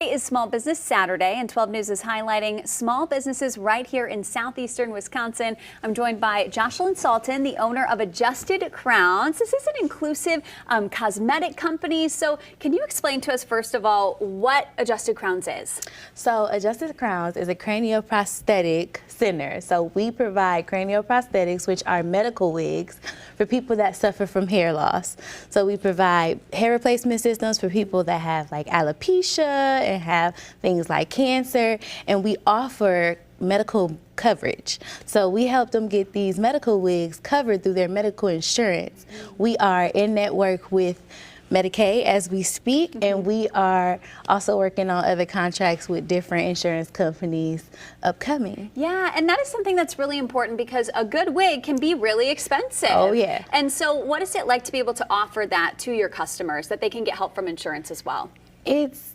Today is Small Business Saturday, and 12 News is highlighting small businesses right here in southeastern Wisconsin. I'm joined by Jocelyn Salton, the owner of Adjusted Crowns. This is an inclusive cosmetic company. So can you explain to us, first of all, what Adjusted Crowns is? So Adjusted Crowns is a cranioprosthetic center. So we provide cranioprosthetics, which are medical wigs for people that suffer from hair loss. So we provide hair replacement systems for people that have like alopecia and have things like cancer, and we offer medical coverage. So we help them get these medical wigs covered through their medical insurance. We are in network with Medicaid as we speak, and we are also working on other contracts with different insurance companies upcoming. Yeah, and that is something that's really important because a good wig can be really expensive. Oh yeah. And so what is it like to be able to offer that to your customers, that they can get help from insurance as well? It's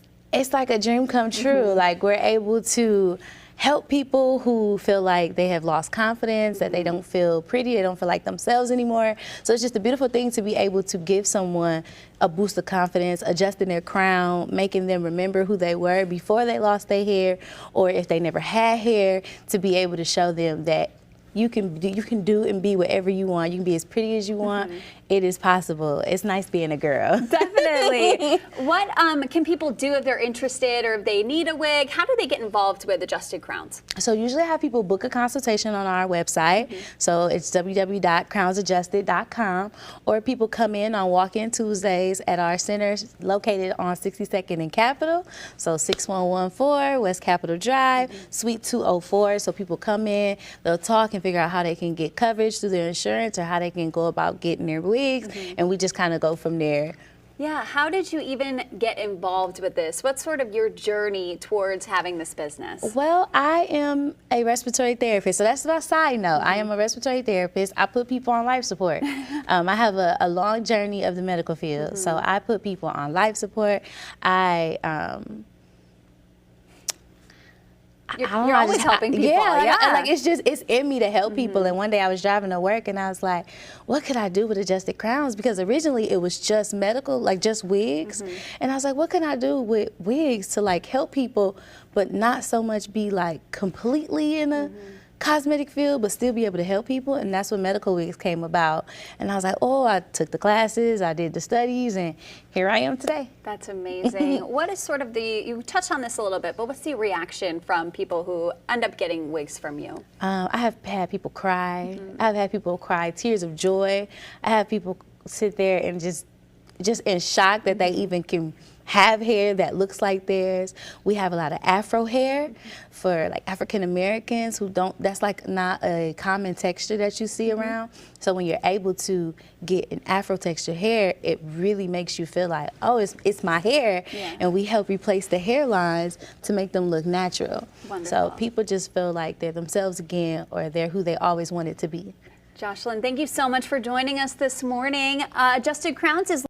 like a dream come true. Like, we're able to help people who feel like they have lost confidence, that they don't feel pretty, they don't feel like themselves anymore. So it's just a beautiful thing to be able to give someone a boost of confidence, adjusting their crown, making them remember who they were before they lost their hair, or if they never had hair, to be able to show them that you can do and be whatever you want. You can be as pretty as you want. It is possible. It's nice being a girl. Definitely. What can people do if they're interested or if they need a wig? How do they get involved with Adjusted Crowns? So usually I have people book a consultation on our website. So it's www.crownsadjusted.com, or people come in on walk-in Tuesdays at our center located on 62nd and Capitol. So 6114 West Capitol Drive, Suite 204. So people come in, they'll talk and figure out how they can get coverage through their insurance or how they can go about getting their wigs, and we just kind of go from there. Yeah, how did you even get involved with this? What's sort of your journey towards having this business? Well, I am a respiratory therapist, so that's my side note. I am a respiratory therapist. I put people on life support. I have a long journey of the medical field, so I put people on life support. You're always helping people. Like it's in me to help people. And one day I was driving to work and I was like, what could I do with Adjusted Crowns? Because originally it was just medical, like just wigs. And I was like, what can I do with wigs to like help people, but not so much be like completely in a cosmetic field, but still be able to help people? And that's when medical wigs came about. And I was like, oh, I took the classes, I did the studies, and here I am today. That's amazing. What is sort of you touched on this a little bit, but what's the reaction from people who end up getting wigs from you? I have had people cry. I've had people cry tears of joy. I have people sit there and just in shock that they even can have hair that looks like theirs. We have a lot of Afro hair for like African Americans who don't, that's like not a common texture that you see around. So when you're able to get an Afro texture hair, it really makes you feel like, oh, it's my hair. And we help replace the hairlines to make them look natural. Wonderful. So people just feel like they're themselves again, or they're who they always wanted to be. Jocelyn, thank you so much for joining us this morning. Adjusted Crowns is